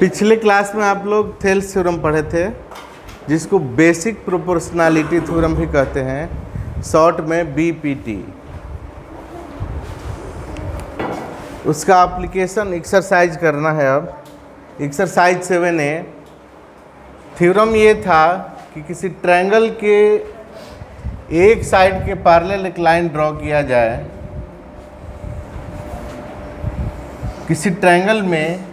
पिछले क्लास में आप लोग थेल्स थ्योरम पढ़े थे, जिसको बेसिक प्रोपोर्शनैलिटी थ्योरम भी कहते हैं, शॉर्ट में बीपीटी। उसका एप्लीकेशन एक्सरसाइज करना है। अब एक्सरसाइज 7A थ्योरम ये था कि किसी ट्रायंगल के एक साइड के पैरेलल एक लाइन ड्रॉ किया जाए। किसी ट्रायंगल में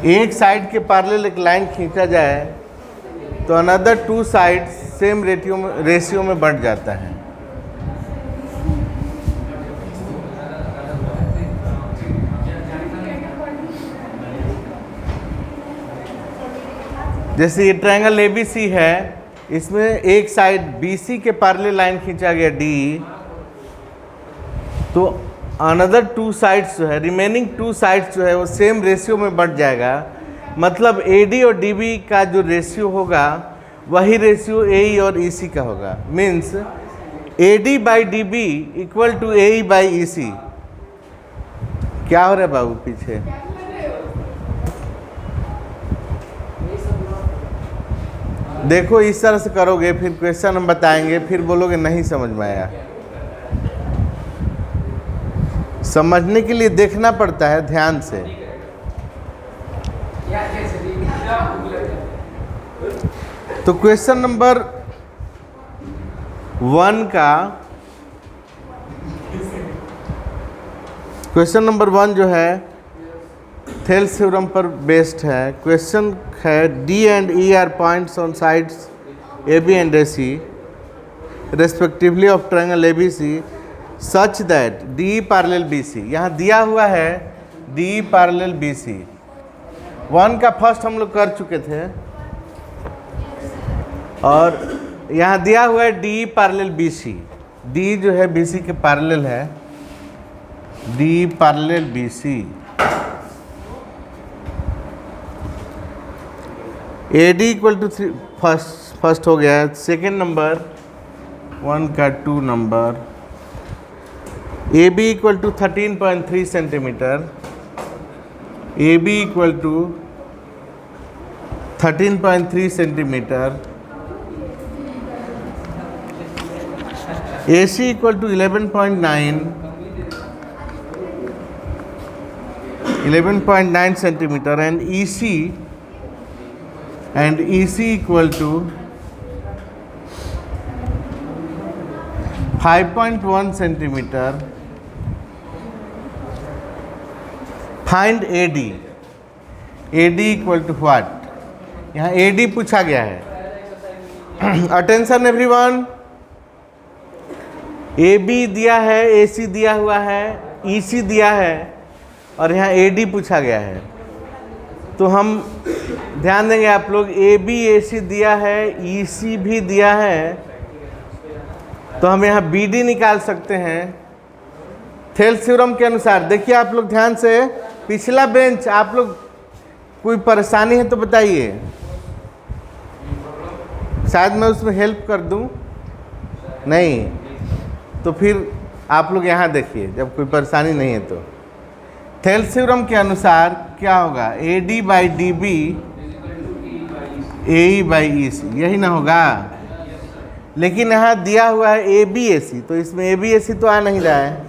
एक साइड के पैरेलल एक लाइन खींचा जाए तो another two side same ratio में बढ़ जाता है। जैसे ये ट्रायंगल ABC है, इसमें एक साइड BC के पैरेलल लाइन खींचा गया D, तो अनदर टू साइड्स जो है, रिमेनिंग टू साइड्स जो है वो सेम रेशियो में बढ़ जाएगा। मतलब AD और DB का जो रेशियो होगा वही रेशियो AE और EC का होगा। Means AD by DB equal to AE by EC। क्या हो रहा है बाबू पीछे? देखो इस तरह से करोगे, फिर क्वेश्चन हम बताएंगे, फिर बोलोगे नहीं समझ में आया। समझने के लिए देखना पड़ता है ध्यान से। तो क्वेश्चन नंबर 1 का क्वेश्चन नंबर 1 जो है थेल्स थ्योरम पर बेस्ड है। क्वेश्चन है D and E are points on sides AB and AC respectively of triangle ABC such that DE parallel BC। यहाँ दिया हुआ है DE पैरेलल BC। 1 का फर्स्ट हम लोग कर चुके थे, और यहाँ दिया हुआ है DE पैरेलल BC। D जो है BC के पैरेलल है, DE parallel BC। AD equal to 3 first हो गया। सेकेंड नंबर 1 का 2 number AB equal to 13.3 centimetre, AB equal to 13.3 centimetre, AC equal to 11.9 centimetre and EC equal to 5.1 centimetre. Find AD equal to what? यहाँ AD पूछा गया है। Attention everyone, AB दिया है, AC दिया हुआ है, EC दिया है, और यहाँ AD पूछा गया है। तो हम ध्यान देंगे आप लोग, AB AC दिया है, EC भी दिया है, तो हम यहाँ BD निकाल सकते हैं थेल्स थ्योरम के अनुसार। देखिए आप लोग ध्यान से, पिछला बेंच आप लोग कोई परेशानी है तो बताइए, शायद मैं उसमें हेल्प कर दूं। नहीं तो फिर आप लोग यहाँ देखिए, जब कोई परेशानी नहीं है तो थेल्स थ्योरम के अनुसार क्या होगा? AD by DB AE by EC, यही ना होगा। लेकिन यहाँ दिया हुआ है ABAC, तो इसमें ABAC तो आ नहीं रहा है।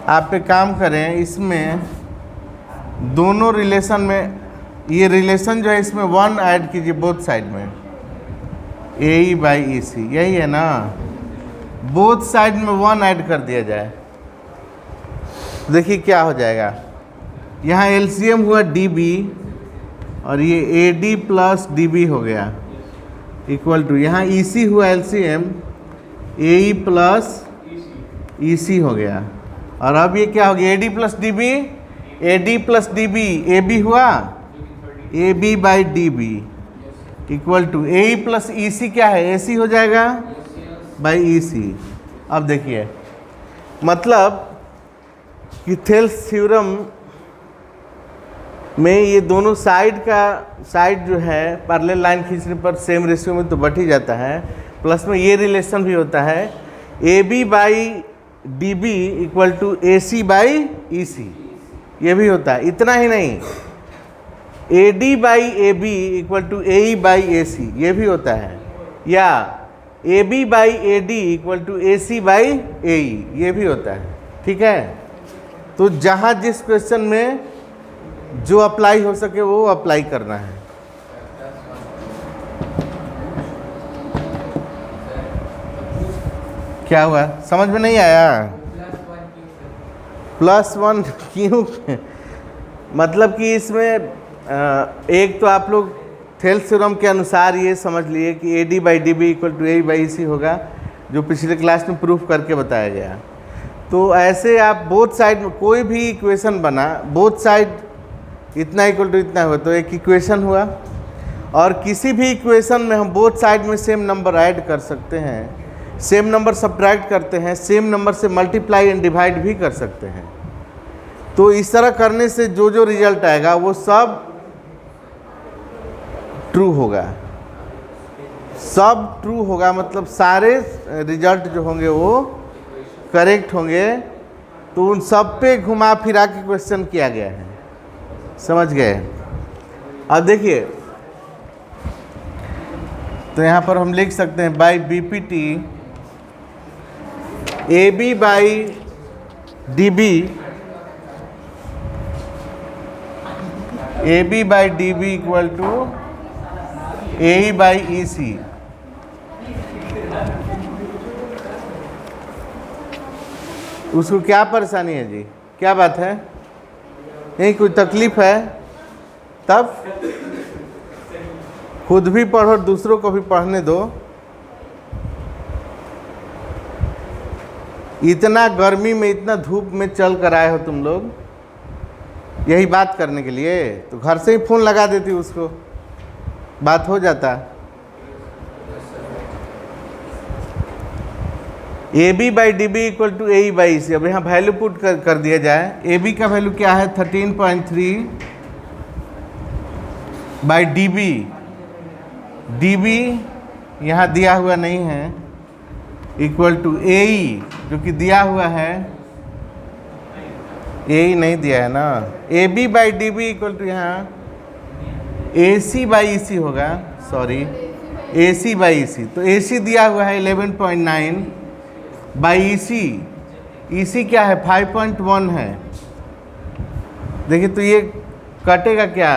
आप पे काम करें, इसमें दोनों रिलेशन में, ये रिलेशन जो है इसमें 1 ऐड कीजिए बोथ साइड में, AE बाई EC, यही है ना। बोथ साइड में 1 ऐड कर दिया जाए, देखिए क्या हो जाएगा। यहाँ LCM हुआ DB और ये AD प्लस DB हो गया, इक्वल टू यहाँ EC हुआ LCM AE प्लस EC हो गया। और अब ये क्या हो गया? AD प्लस DB AB हुआ AB by DB equal to AE plus EC क्या है? AC हो जाएगा बाई EC। अब देखिए मतलब कि थेल्स थ्योरम में ये दोनों साइड जो है पैरेलल लाइन खींचने पर सेम रेशियो में तो बढ़ ही जाता है, प्लस में ये रिलेशन भी होता है AB by DB equal to AC by EC। ये भी होता है। इतना ही नहीं, AD by AB equal to AE by AC, ये भी होता है। या AB by AD equal to AC by AE, ये भी होता है। ठीक है, तो जहाँ जिस क्वेश्चन में जो अप्लाई हो सके वो अप्लाई करना है। क्या हुआ, समझ में नहीं आया? +1 क्यों? मतलब कि इसमें एक तो आप लोग थेल्स थ्योरम के अनुसार ये समझ लिए कि AD by DB equal to AE by EC होगा, जो पिछले क्लास में प्रूफ करके बताया गया। तो ऐसे आप बोथ साइड में कोई भी इक्वेशन बना, बोथ साइड इतना इक्वल टू इतना हुआ तो एक इक्वेशन हुआ। और किसी भी इक्वेशन में हम बोथ साइड में सेम नंबर ऐड कर सकते हैं, सेम नंबर सब्ट्रैक्ट करते हैं, सेम नंबर से मल्टीप्लाई एंड डिवाइड भी कर सकते हैं। तो इस तरह करने से जो जो रिजल्ट आएगा वो सब ट्रू होगा, सब ट्रू होगा, मतलब सारे रिजल्ट जो होंगे वो करेक्ट होंगे। तो उन सब पे घुमा फिरा के क्वेश्चन किया गया है, समझ गए? अब देखिए, तो यहाँ पर हम लिख सकते हैं by BPT AB by DB, AB by DB equal to AE by EC। उसको क्या परेशानी है जी, क्या बात है? नहीं कोई तकलीफ है? तब खुद भी पढ़ो, दूसरों को भी पढ़ने दो। इतना गर्मी में, इतना धूप में चल कर आए हो तुम लोग यही बात करने के लिए, तो घर से ही फ़ोन लगा देती, उसको बात हो जाता। AB by DB equal to AE by EC। अब यहाँ वैल्यू पुट कर दिया जाए। AB का वैल्यू क्या है? 13.3 बाई DB। DB यहाँ दिया हुआ नहीं है, इक्वल टू AE जो कि दिया हुआ है, AE नहीं दिया है ना। AB by DB equal to यहाँ AC बाई EC होगा, सॉरी AC बाई EC। तो AC दिया हुआ है 11.9 बाई EC क्या है? 5.1 है। देखिए तो ये कटेगा क्या?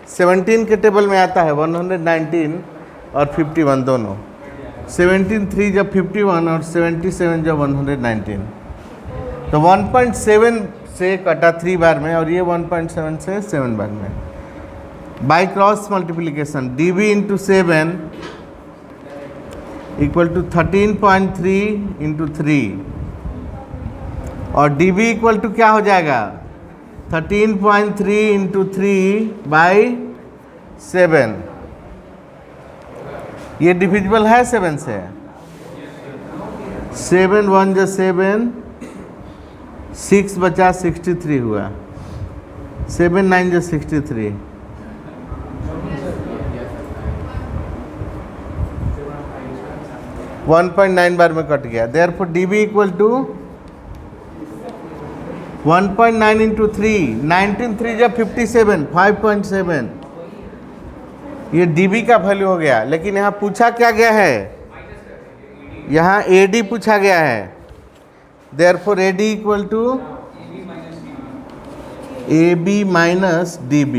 17 के टेबल में आता है 119 और 51 दोनों। 17 3 जब 51 और 77 जब 119, तो 1.7 से कटा 3 बार में और ये 1.7 से 7 बार में। By cross multiplication DB into 7 equal to 13.3 into 3 और DB इक्वल टू क्या हो जाएगा? 13.3 इंटू 3 बाई 7। ये डिविजिबल है 7 से? 7 1 जो 7, 6 बचा 63 हुआ, 7 9 जो 63। वन 1.9 बार में कट गया। Therefore DB equal to 1.9 into 3, 19 3 जब 57, 5.7। ये DB का वैल्यू हो गया। लेकिन यहाँ पूछा क्या गया है? यहाँ AD पूछा गया है। Therefore AD equal to AB minus DB।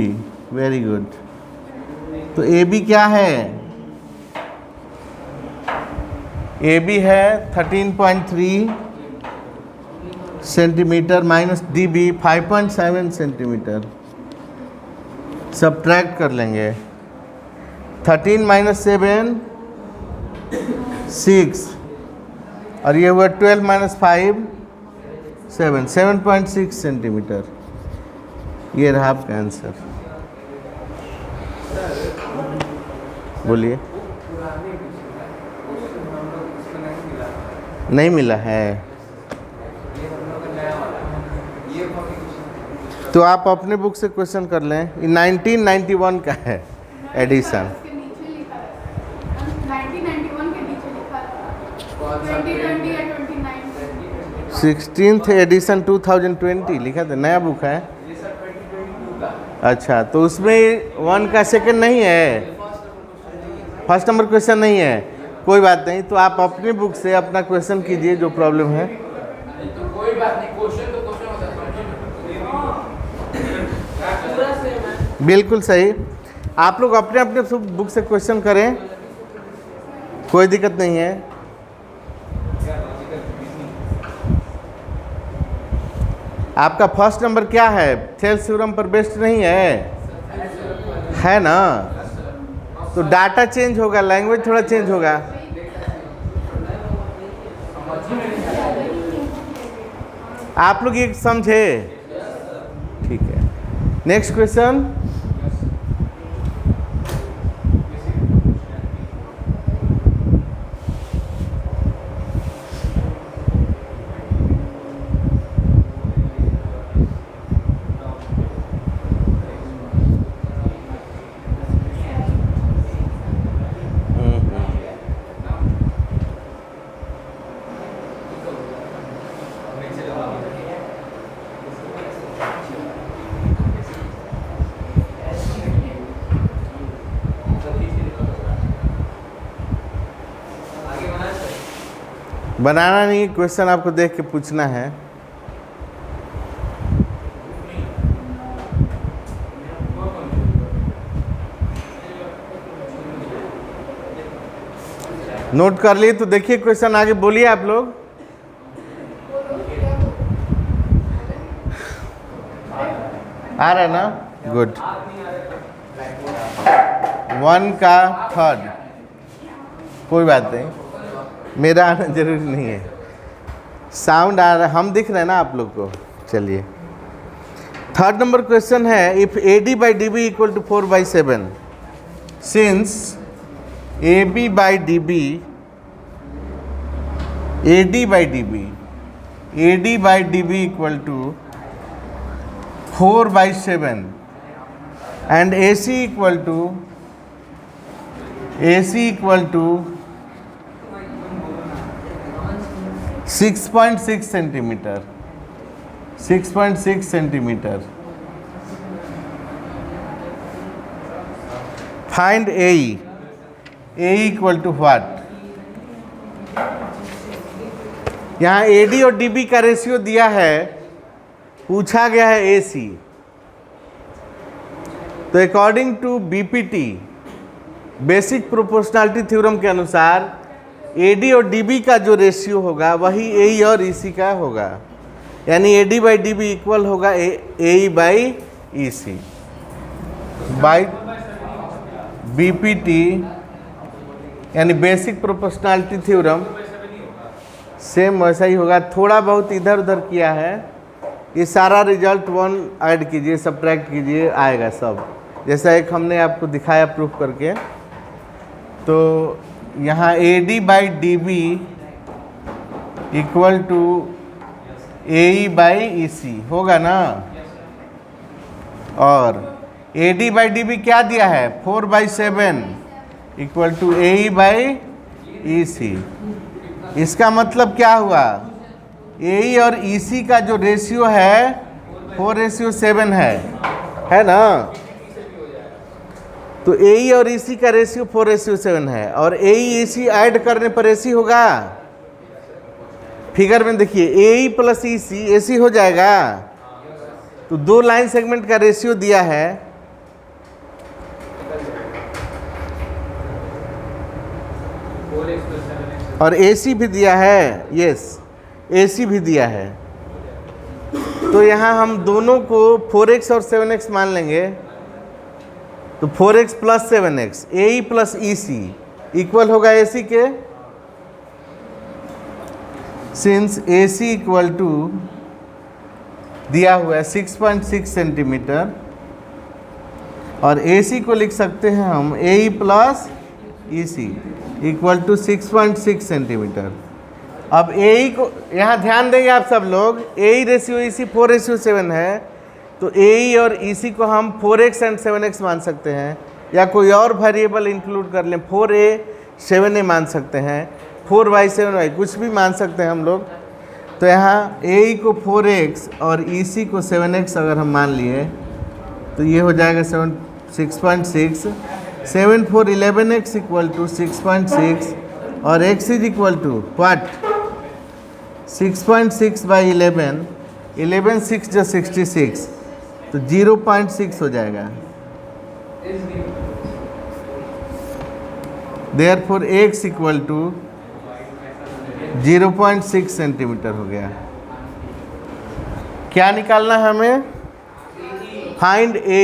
Very good. तो AB क्या है? AB है 13.3 centimetre minus DB 5.7 centimetre. Subtract कर लेंगे। 13 माइनस 7 6 और ये हुआ 12 माइनस 5 7, 7.6 सेंटीमीटर। ये रहा आपका आंसर। बोलिए। नहीं मिला है तो आप अपने बुक से क्वेश्चन कर लें। 1991 का है एडिशन। 16th एडिशन 2020 लिखा था, नया बुक है। अच्छा, तो उसमें 1 का सेकंड नहीं है, फर्स्ट नंबर क्वेश्चन नहीं है, कोई बात नहीं। तो आप अपने बुक से अपना क्वेश्चन कीजिए जो प्रॉब्लम है। तो कोई बात नहीं, क्वेश्चन तो क्वेश्चन होता है। बिल्कुल सही, आप लोग अपने अपने बुक से क्वेश्चन करें, कोई दिक्कत नहीं है। आपका फर्स्ट नंबर क्या है? थेल्स थ्योरम पर बेस्ड नहीं है ना? तो डाटा चेंज होगा, लैंग्वेज थोड़ा चेंज होगा। आप लोग ये समझे? ठीक है, नेक्स्ट क्वेश्चन। बनाना नहीं, क्वेश्चन आपको देख के पूछना है। नोट कर लिए तो देखिए क्वेश्चन, आगे बोलिए आप लोग। आ रहा है ना? गुड। 1 का थर्ड, कोई बात नहीं, मेरा आना जरूरी नहीं है, साउंड आ रहा है, हम दिख रहे हैं ना आप लोग को। चलिए, थर्ड नंबर क्वेश्चन है, if AD by DB equal to 4/7, since AB by DB, AD by DB equal to 4/7 and AC equal to 6.6 centimetre, 6.6 centimetre. Find AE equal to what? यहाँ AD और DB का ratio दिया है, पूछा गया है AC। तो according to BPT, basic proportionality theorem के अनुसार AD और DB का जो रेशियो होगा वही AE और EC का होगा, यानी AD by DB इक्वल होगा AE by EC by BPT, यानी बेसिक प्रोपोर्शनैलिटी थ्योरम। सेम वैसा ही होगा, थोड़ा बहुत इधर उधर किया है। ये सारा रिजल्ट 1 ऐड कीजिए, सब्ट्रैक्ट कीजिए, आएगा सब, जैसा एक हमने आपको दिखाया प्रूफ करके। तो यहाँ AD by DB equal to AE by EC होगा ना? और AD by DB क्या दिया है? 4/7 equal to AE by EC। इसका मतलब क्या हुआ? AE और EC का जो रेशियो है 4:7 है ना? तो AE और EC का रेशियो 4:7 है, और AE EC ऐड करने पर AC होगा। फिगर में देखिए, AE प्लस EC AC हो जाएगा। तो 2 लाइन सेगमेंट का रेशियो दिया है, और AC भी दिया है, यस AC भी दिया है। तो यहाँ हम दोनों को 4x और 7x मान लेंगे। तो 4x plus 7x, AE plus EC equal होगा AC के। सिंस AC इक्वल टू दिया हुआ है 6.6 सेंटीमीटर, और AC को लिख सकते हैं हम AE plus EC equal to 6.6 centimetre. अब AE को यहाँ ध्यान देंगे आप सब लोग, AE रेशियो EC 4:7 है, तो AE और EC को हम 4x एंड 7x मान सकते हैं, या कोई और वेरिएबल इंक्लूड कर लें, 4a 7a मान सकते हैं, 4y 7y कुछ भी मान सकते हैं हम लोग। तो यहाँ AE को 4x और EC को 7x अगर हम मान लिए, तो ये हो जाएगा 6.6, 7 4 11x इक्वल टू 6.6 और x is equal to what 6.6 by 11 6 जो 66 तो 0.6 हो जाएगा। Therefore x equal to 0.6 centimetre हो गया। क्या निकालना है हमें? Find A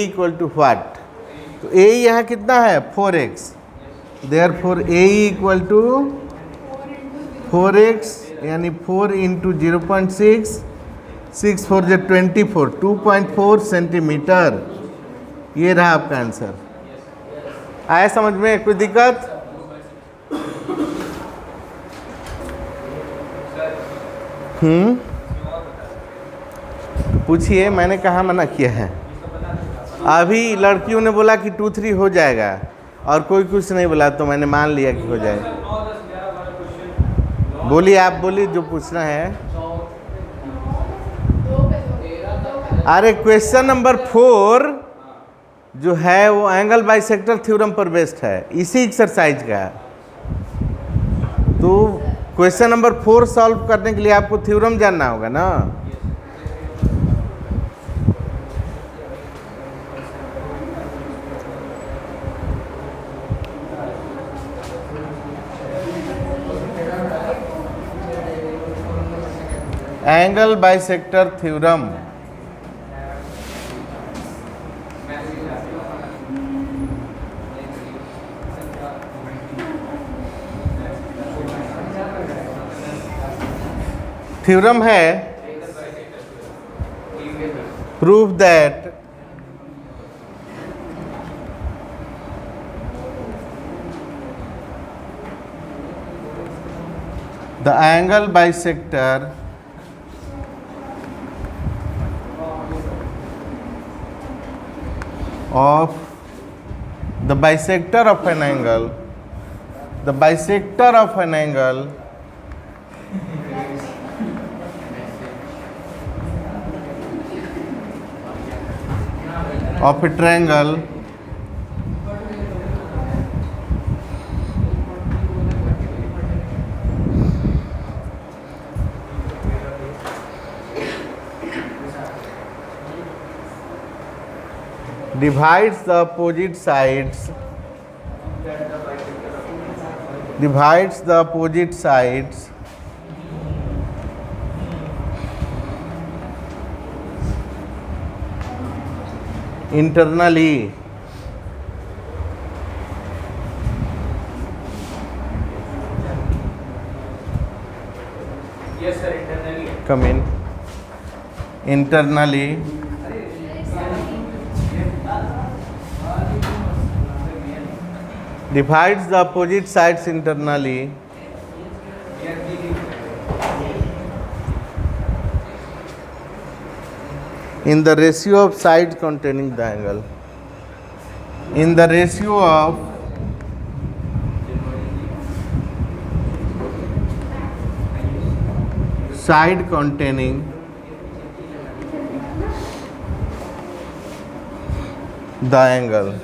equal to what. तो ए यहाँ कितना है 4x, therefore A equal to 4x यानी 4 इंटू 0.6, 6 4 जो 24, 2.4 सेंटीमीटर। ये रहा आपका आंसर। आया समझ में? कोई दिक्कत? पूछिए, मैंने कहाँ मना किया है। अभी लड़कियों ने बोला कि 2 3 हो जाएगा और कोई कुछ नहीं बोला, तो मैंने मान लिया कि हो जाएगा। बोलिए, आप बोलिए जो पूछना है। अरे क्वेश्चन नंबर 4 जो है वो एंगल बाइसेक्टर थ्योरम पर बेस्ड है, इसी एक्सरसाइज का है। तो क्वेश्चन नंबर 4 सॉल्व करने के लिए आपको थ्योरम जानना होगा ना। एंगल बाइसेक्टर थ्योरम थ्योरम है prove that the angle bisector of the bisector of an angle, the bisector of an angle of a triangle divides the opposite sides internally Yes sir, internally. come in internally divides the opposite sides internally in the ratio of sides containing the angle. In the ratio of side containing the angle.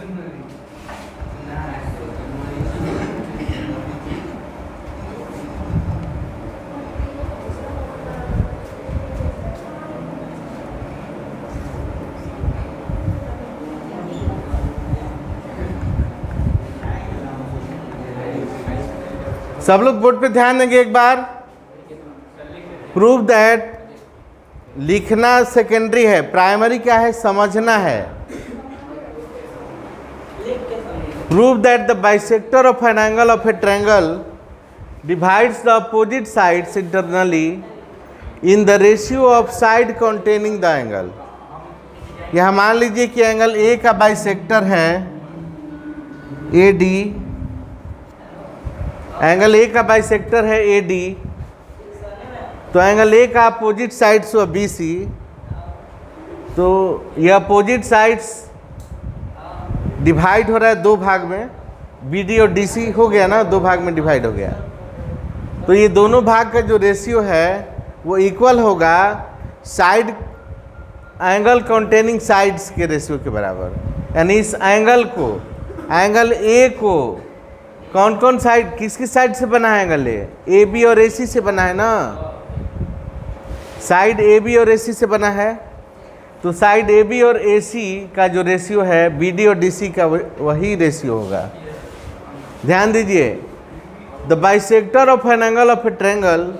सब लोग board पे ध्यान देंगे एक बार। Prove that, लिखना secondary है, primary क्या है समझना है। Prove that the bisector of an angle of a triangle divides the opposite sides internally in the ratio of side containing the angle. यह मान लीजिए कि एंगल ए का बाइसेक्टर है ए डी, एंगल ए का बाइसेक्टर है A D, तो angle A का अपोजिट साइड्स हुआ बी सी। तो यह अपोजिट साइड्स डिवाइड हो रहा है दो भाग में, बी डी और डी सी हो गया ना, दो भाग में डिवाइड हो गया। तो ये दोनों भाग का जो रेशियो है वो इक्वल होगा साइड एंगल कंटेनिंग साइड्स के रेशियो के बराबर। यानी इस एंगल को, एंगल ए को कौन कौन साइड, किसकी साइड से बना है एंगल ए बी और ए सी से बना है ना, साइड ए बी और ए सी से बना है। तो साइड ए बी और ए सी का जो रेशियो है बी डी और डी सी का वही रेशियो होगा। ध्यान दीजिए, the bisector of an angle of a triangle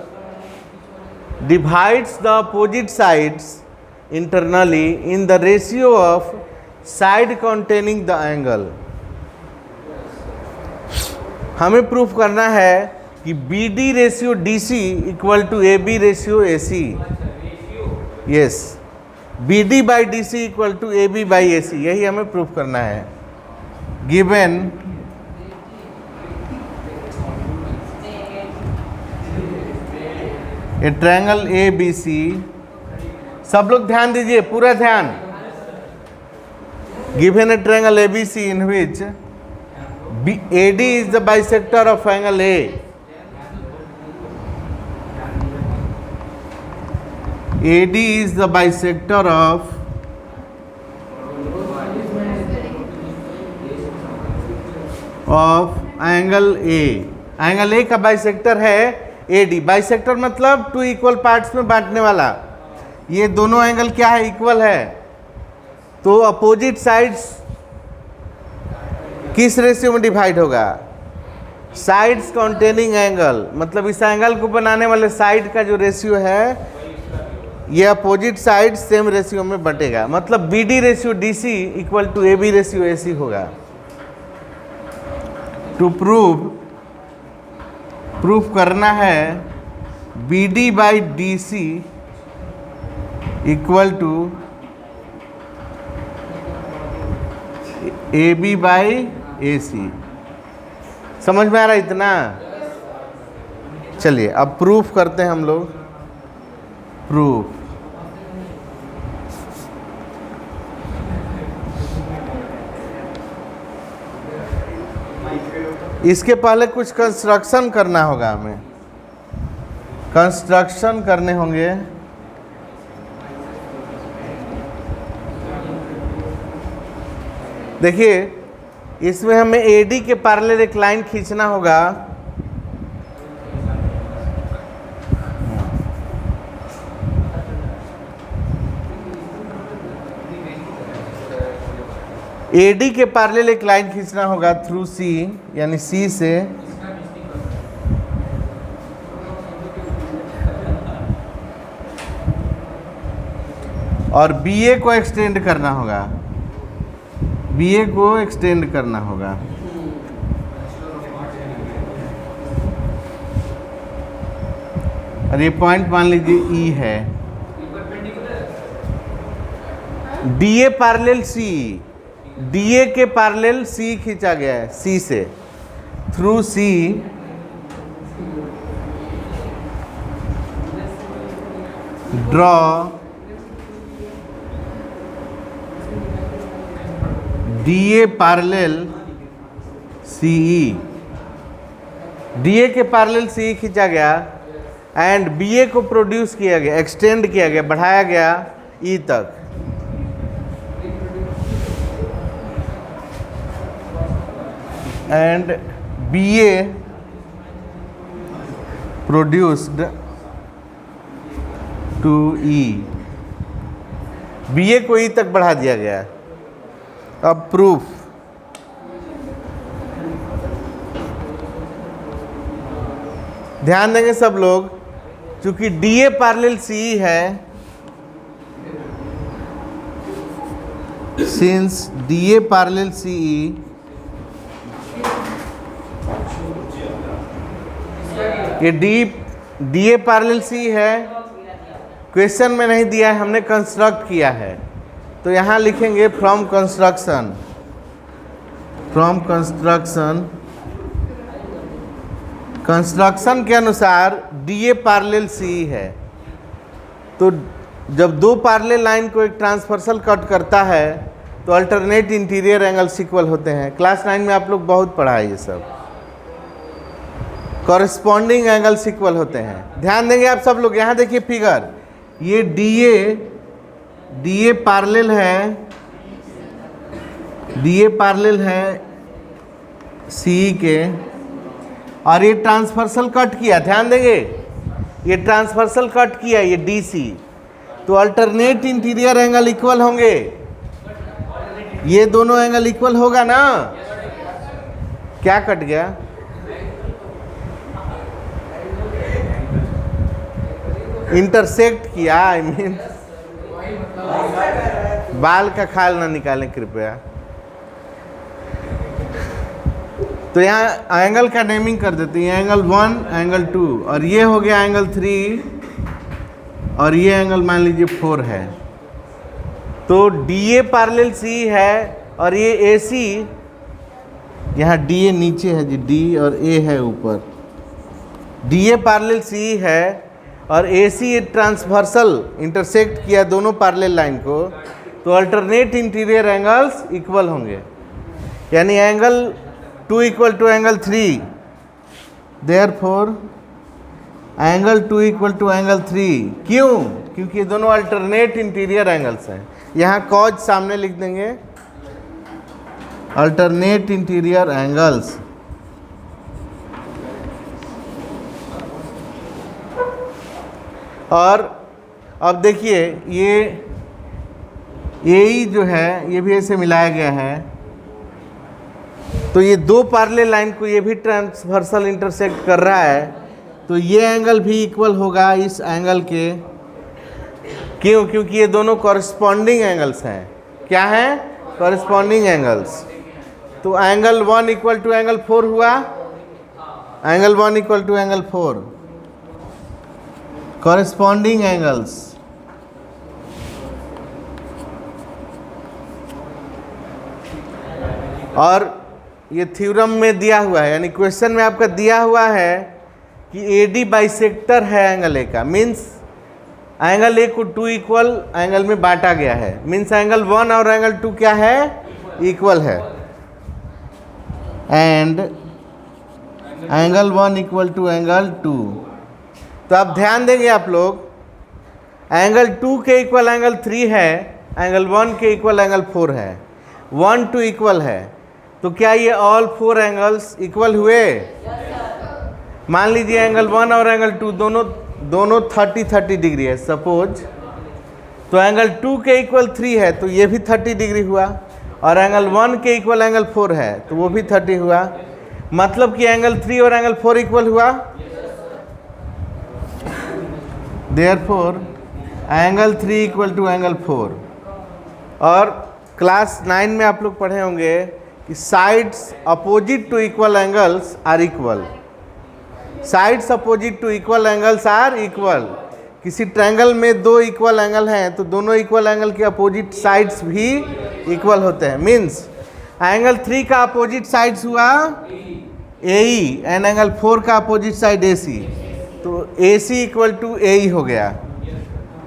divides the opposite sides internally in the ratio of side containing the angle. हमें प्रूफ करना है कि B D ratio D C equal to A B ratio A C. Yes, B D by D C equal to A B by A C, यही हमें proof करना है। Given a triangle A B C, सब लोग ध्यान दीजिए, पूरा ध्यान। Given a triangle A B C in which AD is the bisector of angle A. AD is the bisector of angle A. Angle A का bisector है AD। Bisector मतलब two equal parts में बांटने वाला। ये दोनों एंगल क्या है, इक्वल है। तो अपोजिट साइड्स किस रेशियो में डिवाइड होगा, साइड्स कंटेनिंग एंगल, मतलब इस एंगल को बनाने वाले साइड का जो रेशियो है ये अपोजिट साइड सेम रेशियो में बटेगा। मतलब B D ratio D C equal to A B ratio A C होगा। टू प्रूफ करना है B D by D C equal to A B by A C. समझ में आ रहा है इतना? चलिए अब प्रूफ करते हैं हम लोग। प्रूफ, इसके पहले कुछ कंस्ट्रक्शन करना होगा, हमें कंस्ट्रक्शन करने होंगे। देखिए, इसमें हमें AD के पैरेलल एक लाइन खींचना होगा। AD के पैरेलल एक लाइन खींचना होगा थ्रू C, यानी C से और BA को एक्सटेंड करना होगा। BA को एक्सटेंड करना होगा। और ये पॉइंट मान लीजिए E है। DA पैरेलल C, DA के पैरेलल C खींचा गया है, C से through C draw DA parallel CE। DA के पैरेलल CE खींचा गया एंड BA को प्रोड्यूस किया गया, एक्सटेंड किया गया, बढ़ाया गया E तक। And BA produced to E। BA को E तक बढ़ा दिया गया। अब प्रूफ, ध्यान देंगे सब लोग, चूंकि DA पैरेलल CE है, सिंस DA पैरेलल CE ये DA पैरेलल CE है, क्वेश्चन में नहीं दिया है, हमने कंस्ट्रक्ट किया है। तो यहाँ लिखेंगे फ्रॉम कंस्ट्रक्शन, कंस्ट्रक्शन के अनुसार DA पैरेलल CE है। तो जब दो पैरेलल लाइन को एक ट्रांसवर्सल कट करता है तो अल्टरनेट इंटीरियर एंगल्स इक्वल होते हैं। क्लास 9 में आप लोग बहुत पढ़ा है ये सब। कॉरेस्पॉन्डिंग एंगल्स इक्वल होते हैं। ध्यान देंगे आप सब लोग। यहाँ देखिए फिगर, ये DA DA पैरेलल है CE के, और ये ट्रांसवर्सल कट किया, ध्यान देंगे ये ट्रांसवर्सल कट किया ये DC, तो अल्टरनेट इंटीरियर एंगल इक्वल होंगे, ये दोनों एंगल इक्वल होगा ना। क्या कट गया? इंटरसेक्ट किया, आई मीन बाल का खाल ना निकालें कृपया। तो यहाँ एंगल का नेमिंग कर देते हैं, एंगल 1, एंगल 2, और ये हो गया एंगल 3, और ये एंगल मान लीजिए 4 है। तो DA पैरेलल CE है, और ये AC, यहाँ DA नीचे है जी, D और A है ऊपर। DA पैरेलल CE है और AC ट्रांसवर्सल इंटरसेक्ट किया दोनों पैरेलल लाइन को, तो अल्टरनेट इंटीरियर एंगल्स इक्वल होंगे, यानी angle 2 equal to angle 3, therefore angle 2 equal to angle 3। क्यों? क्योंकि ये दोनों अल्टरनेट इंटीरियर एंगल्स हैं। यहाँ कॉज सामने लिख देंगे, अल्टरनेट इंटीरियर एंगल्स। और अब देखिए ये AE जो है ये भी ऐसे मिलाया गया है, तो ये दो पैरेलल लाइन को ये भी ट्रांसवर्सल इंटरसेक्ट कर रहा है, तो ये एंगल भी इक्वल होगा इस एंगल के। क्यों? क्योंकि ये दोनों कॉरस्पॉन्डिंग एंगल्स हैं। क्या हैं? Corresponding angles. तो एंगल 1 इक्वल टू एंगल 4 हुआ, angle 1 equal to angle 4, corresponding angles. और ये थ्योरम में दिया हुआ है, यानी क्वेश्चन में आपका दिया हुआ है कि AD बाइसेक्टर है एंगल A का, मीन्स एंगल A को 2 इक्वल एंगल में बांटा गया है, मीन्स एंगल 1 और एंगल 2 क्या है? इक्वल है। And angle 1 equal to angle 2। तो अब ध्यान देंगे आप लोग, एंगल 2 के इक्वल एंगल 3 है, एंगल 1 के इक्वल एंगल 4 है, 1 2 इक्वल है, तो क्या ये ऑल 4 एंगल्स इक्वल हुए? मान लीजिए एंगल 1 और एंगल 2 दोनों 30 डिग्री है सपोज, तो एंगल 2 के इक्वल 3 है तो ये भी 30 डिग्री हुआ, और एंगल 1 के इक्वल एंगल 4 है तो वो भी 30 हुआ। मतलब कि एंगल 3 और एंगल 4 इक्वल हुआ, therefore angle 3 equal to angle 4। और क्लास 9 में आप लोग पढ़े होंगे कि sides opposite to equal angles are equal. Sides opposite to equal angles are equal. किसी ट्रायंगल में दो इक्वल एंगल हैं तो दोनों इक्वल एंगल के अपोजिट साइड्स भी इक्वल होते हैं। मीन्स एंगल 3 का अपोजिट साइड्स हुआ AE एंड एंगल 4 का अपोजिट साइड AC, तो AC इक्वल टू AE हो गया,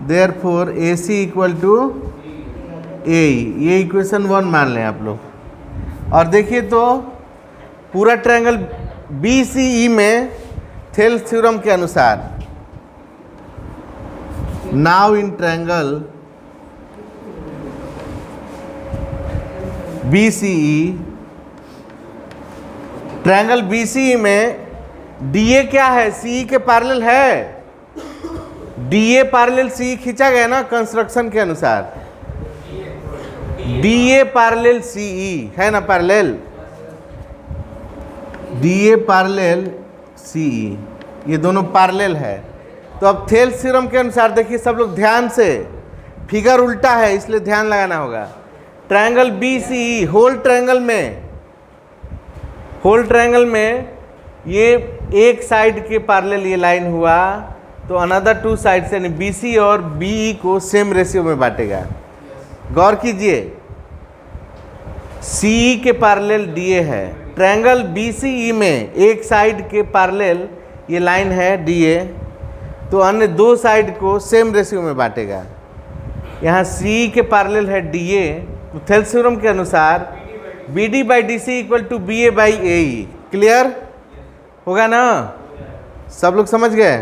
therefore AC equal to AE। ये इक्वेशन 1 मान लें आप लोग। और देखिए तो पूरा ट्रायंगल BCE में थेल्स थ्योरम के अनुसार, now in triangle BCE, triangle BCE में DA क्या है? CE के पैरेलल है। DA पैरेलल CE खींचा गया ना कंस्ट्रक्शन के अनुसार, DA पैरेलल CE है ना पैरेलल, DA पैरेलल CE, ये दोनों पैरेलल है। तो अब थेल्स थ्योरम के अनुसार देखिए सब लोग ध्यान से, फिगर उल्टा है इसलिए ध्यान लगाना होगा। ट्रायंगल BCE होल ट्रायंगल में ये एक साइड के पैरेलल ये लाइन हुआ तो अनदर 2 साइड से, यानी BC और BE को सेम रेशियो में बांटेगा। गौर कीजिए, CE के पैरेलल DA है, ट्रायंगल BCE में एक साइड के पैरेलल ये लाइन है DA, तो अन्य 2 साइड को सेम रेशियो में बांटेगा। यहाँ CE के पैरेलल है DA, तो थेल्स थ्योरम के अनुसार BD by DC equal to BA by AE। Clear होगा ना? सब लोग समझ गए?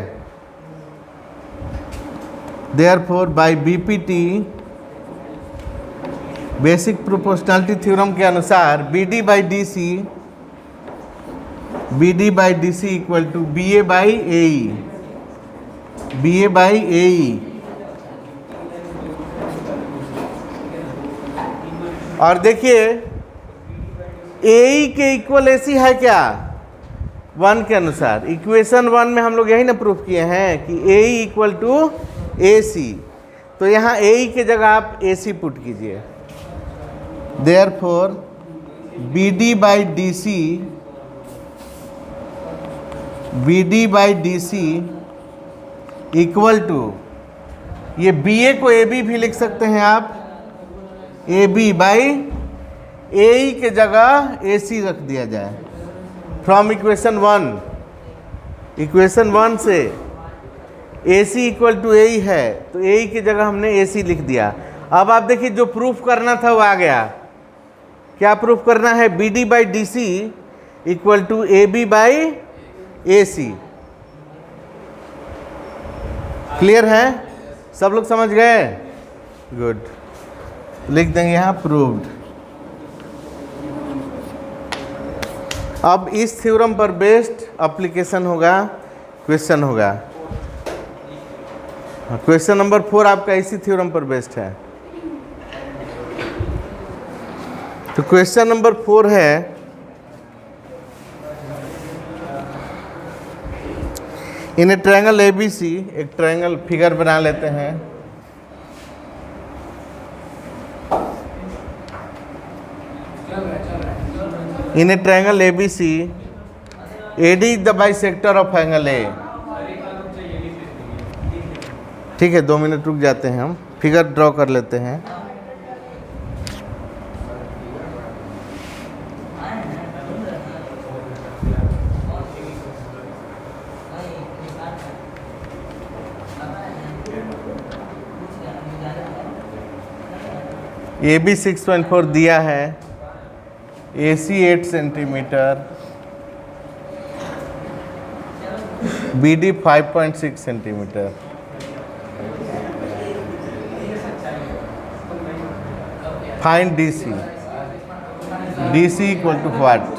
Therefore by BPT basic proportionality theorem के अनुसार BD by D C equal to BA by AE। और देखिए AE के इक्वल AC है क्या? 1 के अनुसार इक्वेशन 1 में हम लोग यही ना प्रूफ किए हैं कि AE इक्वल टू AC। तो यहाँ AE के जगह आप AC पुट कीजिए। Therefore BD by DC equal to, ये BA को AB भी लिख सकते हैं आप, AB बाई AE के जगह AC रख दिया जाए। फ्रॉम इक्वेशन 1 से AC इक्वल टू AE है, तो AE की जगह हमने AC लिख दिया। अब आप देखिए जो प्रूफ करना था वो आ गया। क्या प्रूफ करना है? BD by DC equal to AB by AC। Clear है? सब लोग समझ गए? गुड, लिख देंगे यहाँ प्रूव्ड। अब इस थ्योरम पर बेस्ड एप्लीकेशन होगा, क्वेश्चन होगा। क्वेश्चन नंबर 4 आपका इसी थ्योरम पर बेस्ड है। तो क्वेश्चन नंबर 4 है, इन ए ट्रायंगल ABC, एक ट्रायंगल फिगर बना लेते हैं। In a triangle ABC, AD is the bisector of angle A। ठीक है, 2 मिनट रुक जाते हैं, हम फिगर ड्रॉ कर लेते हैं। AB 6.4 दिया है, AC 8 centimetre, BD 5.6 centimetre. Find DC। DC equal to what?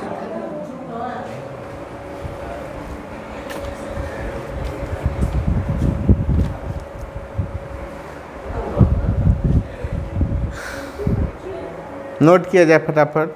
Note किया जाए फटाफट।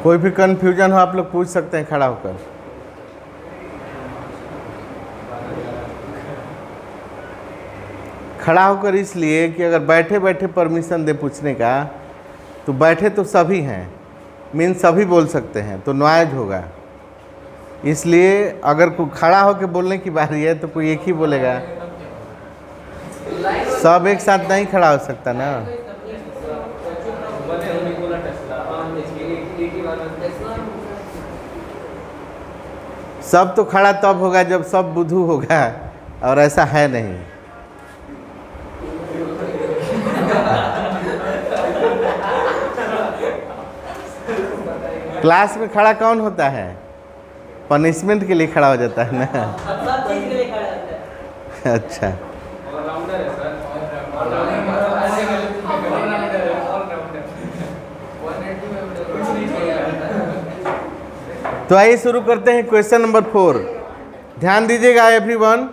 कोई भी कंफ्यूजन हो आप लोग पूछ सकते हैं खड़ा होकर। खड़ा होकर इसलिए कि अगर बैठे बैठे परमिशन दे पूछने का, तो बैठे तो सभी हैं, मीन सभी बोल सकते हैं, तो नॉइज होगा। इसलिए अगर कोई खड़ा होकर बोलने की बारी है तो कोई एक ही बोलेगा, सब एक साथ नहीं खड़ा हो सकता ना। सब तो खड़ा तब होगा जब सब बुद्धू होगा, और ऐसा है नहीं। क्लास में खड़ा कौन होता है? पनिशमेंट के लिए खड़ा हो जाता है ना। अच्छा, तो आइए शुरू करते हैं क्वेश्चन नंबर 4। ध्यान दीजिएगा एवरीवन,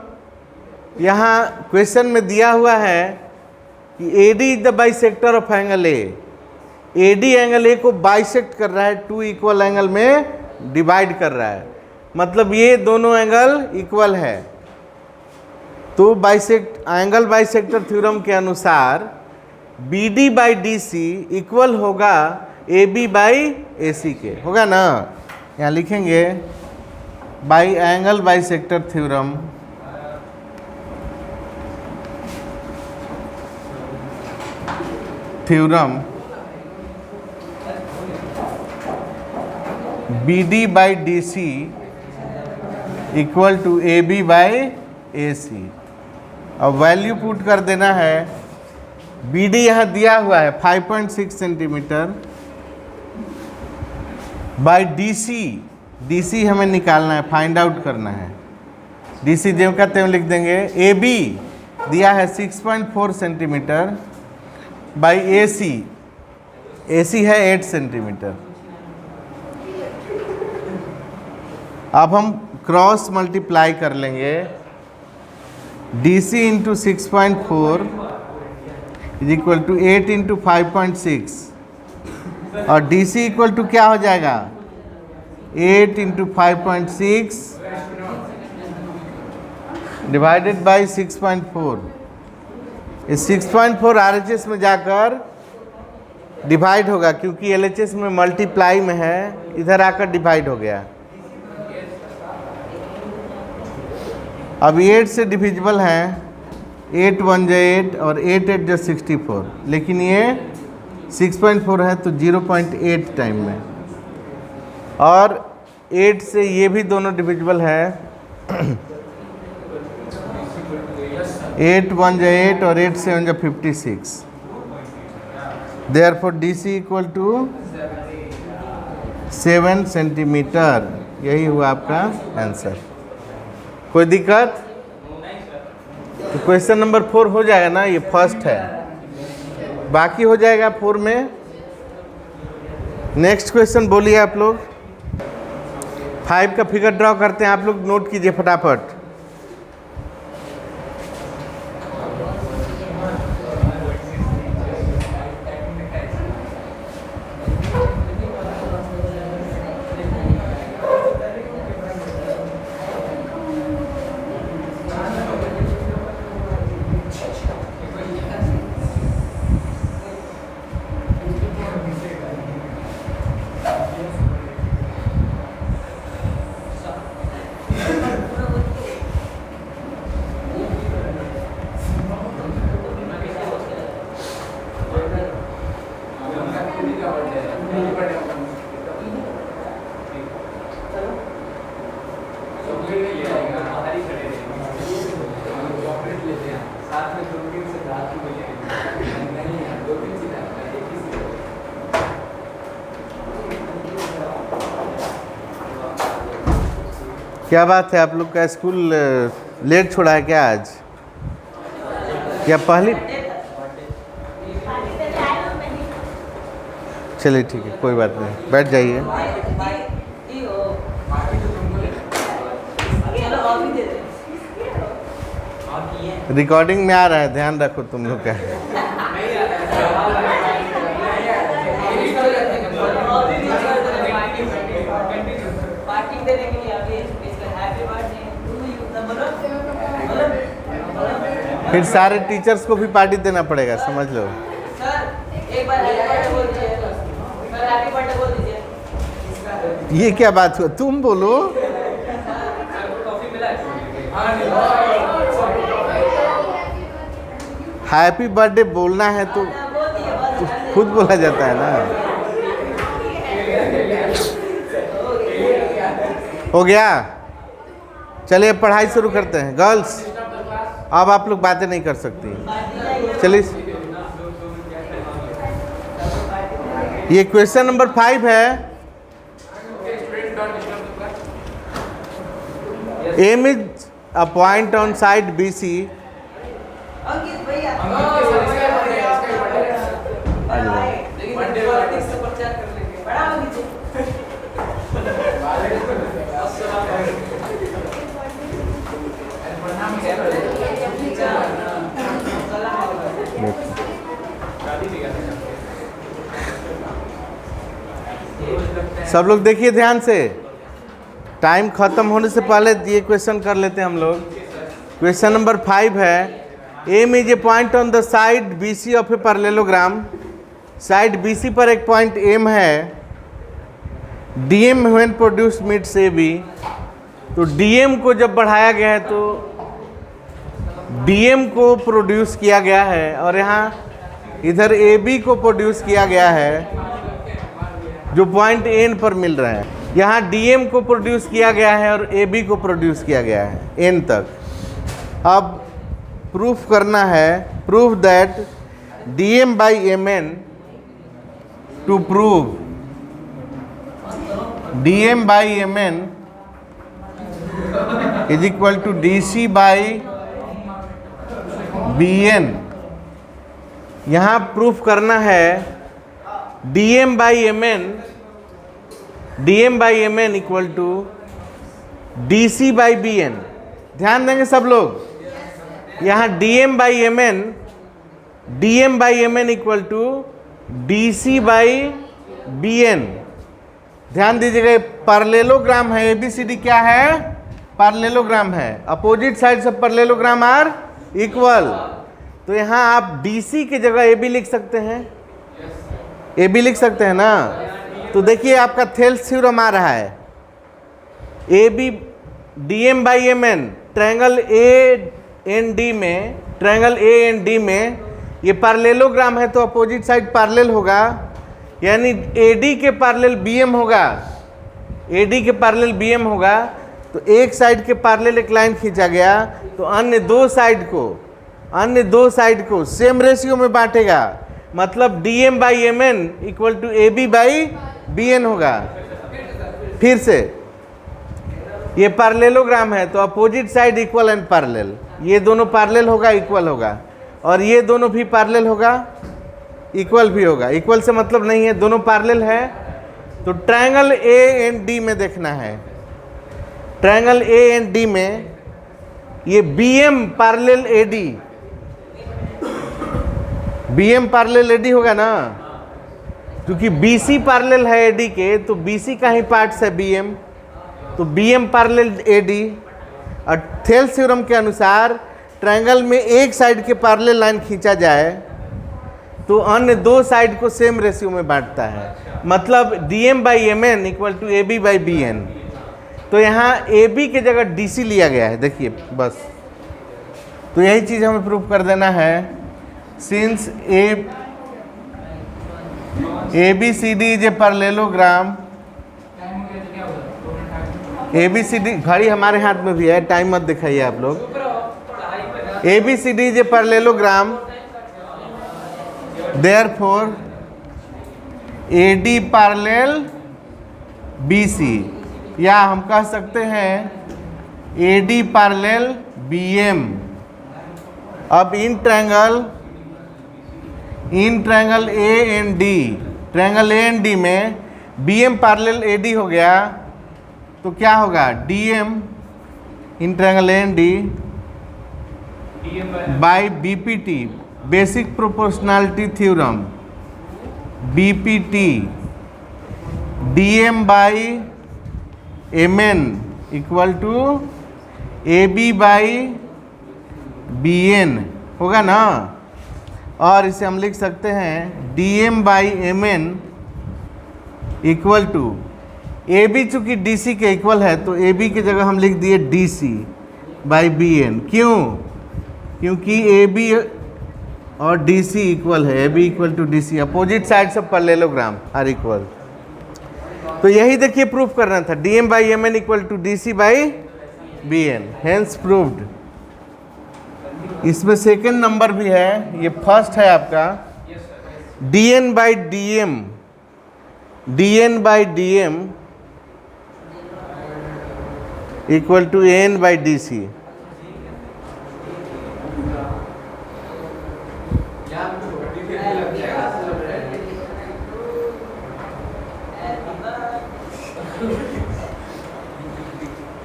यहाँ क्वेश्चन में दिया हुआ है कि AD is the bisector of angle A। AD angle A को बाइसेक्ट कर रहा है, 2 इक्वल एंगल में डिवाइड कर रहा है, मतलब ये दोनों एंगल इक्वल है। तो एंगल बाइसेक्टर थ्योरम के अनुसार BD बाई DC इक्वल होगा AB बाई AC के, होगा ना। यहाँ लिखेंगे by angle bisector theorem BD by DC equal to AB by AC। अब वैल्यू पुट कर देना है। BD यहाँ दिया हुआ है 5.6 सेंटीमीटर बाई DC हमें निकालना है, फाइंड आउट करना है। DC जो का त्यों लिख देंगे। AB दिया है 6.4 सेंटीमीटर बाई AC है 8 सेंटीमीटर। अब हम क्रॉस मल्टीप्लाई कर लेंगे। DC into 6.4 is equal to 8 into 5.6 और DC इक्वल टू क्या हो जाएगा 8 इंटू 5.6 डिवाइडेड बाई 6.4। इस 6.4 RHS में जाकर डिवाइड होगा, क्योंकि LHS में मल्टीप्लाई में है, इधर आकर डिवाइड हो गया। अब 8 से डिविजिबल हैं, 8 1 जा 8 और 8 8 जा 64, लेकिन ये 6.4 है तो 0.8 टाइम में। और 8 से ये भी दोनों डिविजिबल है, 8 1 जा 8 और 8 7 जा 56। Therefore DC equal to 7 centimetre. यही हुआ आपका आंसर। कोई दिक्कत? तो क्वेश्चन नंबर 4 हो जाएगा ना, ये फर्स्ट है, बाकी हो जाएगा 4 में। नेक्स्ट क्वेश्चन बोलिए आप लोग। 5 का फिगर ड्रॉ करते हैं, आप लोग नोट कीजिए फटाफट। क्या बात है, आप लोग का स्कूल लेट छोड़ा है क्या आज? क्या पहली? चलिए ठीक है, कोई बात नहीं, बैठ जाइए। रिकॉर्डिंग में आ रहा है, ध्यान रखो तुम लोग का। फिर सारे टीचर्स को भी पार्टी देना पड़ेगा, समझ लो। एक बार हैप्पी बर्थडे बोल दीजिए। ये क्या बात हुआ, तुम बोलो। हैप्पी बर्थडे बोलना है तो खुद बोला जाता है ना। हो गया, चलिए पढ़ाई शुरू करते हैं। गर्ल्स, अब आप लोग बातें नहीं कर सकती, चलिए। ये क्वेश्चन नंबर 5 है। M is a point on side BC। सब लोग देखिए ध्यान से, टाइम खत्म होने से पहले ये क्वेश्चन कर लेते हैं हम लोग। क्वेश्चन नंबर 5 है, M is a point on the side BC of a parallelogram. Side BC पर एक पॉइंट एम है। DM when produce meets AB। तो DM को जब बढ़ाया गया है तो DM को प्रोड्यूस किया गया है, और यहाँ इधर AB को प्रोड्यूस किया गया है, जो पॉइंट N पर मिल रहा है। यहाँ DM को प्रोड्यूस किया गया है और AB को प्रोड्यूस किया गया है N तक। अब प्रूफ करना है, proof that dm by mn, to prove dm by mn is equal to dc by bn। यहाँ प्रूफ करना है dm by mn equal to dc by bn। ध्यान देंगे सब लोग, यहाँ dm by mn equal to dc by bn। ध्यान दीजिएगा, पैरेललोग्राम है, ABCD क्या है? पैरेललोग्राम है। Opposite side of parallelogram are equal. तो यहाँ आप DC की जगह AB लिख सकते हैं, AB लिख सकते हैं ना। तो देखिए आपका थेल्स थ्योरम आ रहा है, AB dm by mn triangle AND में, ट्रायंगल AND में ये पैरेललोग्राम है तो अपोजिट साइड पैरेलल होगा, यानी AD के पैरेलल BM होगा, AD के पैरेलल BM होगा। तो एक साइड के पैरेलल एक लाइन खींचा गया तो अन्य दो साइड को सेम रेशियो में बांटेगा, मतलब dm by mn equal to AB by bn होगा। फिर से ये पैरेललोग्राम है तो opposite side equal and parallel, ये दोनों पैरेलल होगा, इक्वल होगा, और ये दोनों भी पैरेलल होगा, इक्वल भी होगा। इक्वल से मतलब नहीं है, दोनों पैरेलल है। तो ट्रायंगल AND में देखना है, ट्रायंगल AND में ये BM पैरेलल AD होगा ना, क्योंकि BC पैरेलल है AD के, तो BC का ही पार्ट्स है BM, तो BM पैरेलल AD। और थेल्स थ्योरम के अनुसार ट्रायंगल में एक साइड के पैरेलल लाइन खींचा जाए तो अन्य दो साइड को सेम रेशियो में बांटता है, मतलब dm by mn equal to AB by bn। तो यहाँ AB की जगह DC लिया गया है, देखिए बस। तो यही चीज़ हमें प्रूफ कर देना है, since ABCD is a parallelogram, ABCD घड़ी हमारे हाथ में भी है, टाइम मत दिखाइए आप लोग। ABCD is a parallelogram, therefore AD parallel BC, या हम कह सकते हैं AD पैरेलल BM। अब इन ट्रायंगल AND में BM पैरेलल AD हो गया तो क्या होगा? DM in triangle AND by BPT, basic proportionality theorem, BPT DM by MN equal to AB by BN होगा ना। और इसे हम लिख सकते हैं DM by MN equal to AB, चूँकि DC के इक्वल है तो AB की जगह हम लिख दिए DC by BN। क्यों? क्योंकि AB और DC इक्वल है, AB equal to DC, opposite sides of parallelogram are equal. तो यही देखिए प्रूफ करना था, dm by mn equal to DC by bn, hence proved. इसमें सेकंड नंबर भी है, ये फर्स्ट है आपका, dn by dm equal to an by dc।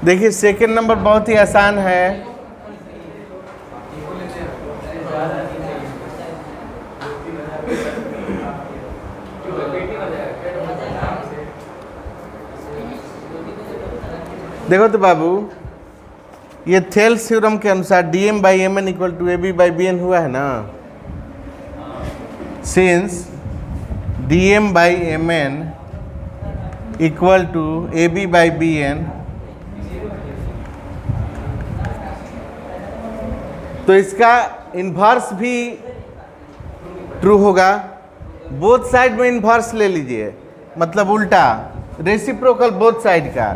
देखिए सेकंड नंबर बहुत ही आसान है, देखो तो बाबू, ये थेल्स थ्योरम के अनुसार dm by mn equal to AB by bn हुआ है ना। Since dm by mn equal to AB by bn, तो इसका इन्वर्स भी ट्रू होगा। बोथ साइड में इन्वर्स ले लीजिए, मतलब उल्टा, रेसिप्रोकल बोथ साइड का।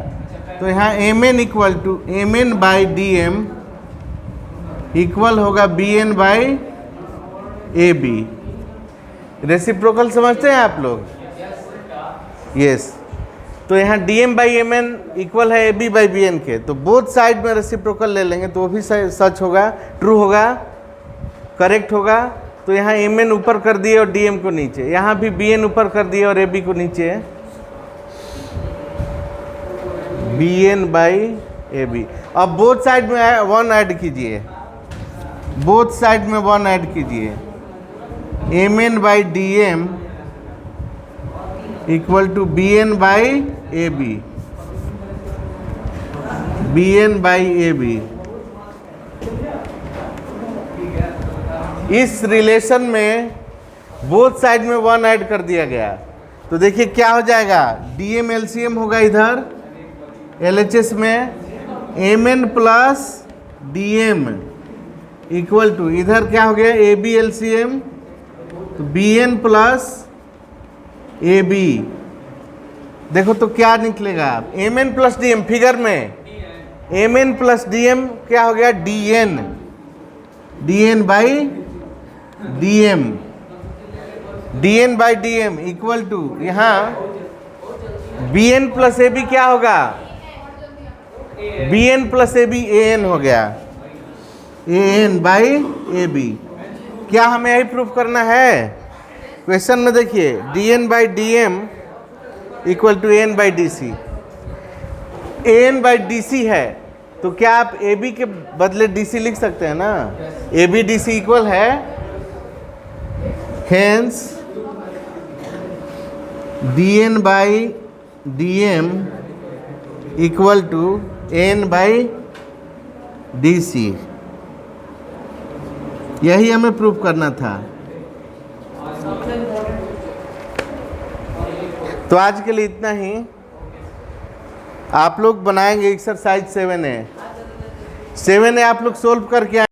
तो यहाँ mn equal to mn by dm equal होगा B N by A B. Reciprocal समझते हैं आप लोग? यस। तो यहाँ D M by M N equal है A B by B N के, तो बोथ साइड में रेसिप्रोकल ले लेंगे तो वो भी सच होगा, ट्रू होगा, करेक्ट होगा। तो यहाँ एम एन ऊपर कर दिए और डी एम को नीचे, यहाँ भी बी एन ऊपर कर दिए और ए बी को नीचे, B N by A B. अब बोथ साइड में 1 ऐड कीजिए, बोथ साइड में 1 ऐड कीजिए, M N by D M equal to B N by A B, B N by A B. इस रिलेशन में बोथ साइड में 1 add कर दिया गया, तो देखिए क्या हो जाएगा, D M L C M होगा इधर एल एच एस में, M N plus D M equal to इधर क्या हो गया, A B L C M, तो B N plus A B. देखो तो क्या निकलेगा, M N plus D M, figure में M N plus D M क्या हो गया, D N, D N by D M, D N by D M equal to यहाँ B N plus A B क्या होगा, B N plus A B A N हो गया, A N by A B. क्या हमें यही proof करना है? क्वेश्चन में देखिए D N by D M equal to A N by D C, A N by D C है, तो क्या आप ए बी के बदले डी सी लिख सकते हैं ना, A B D C equal है, hence D N by D M equal to N by D C. यही हमें प्रूफ करना था। तो आज के लिए इतना ही। आप लोग बनाएंगे एक्सरसाइज 7A। 7A आप लोग सोल्व करके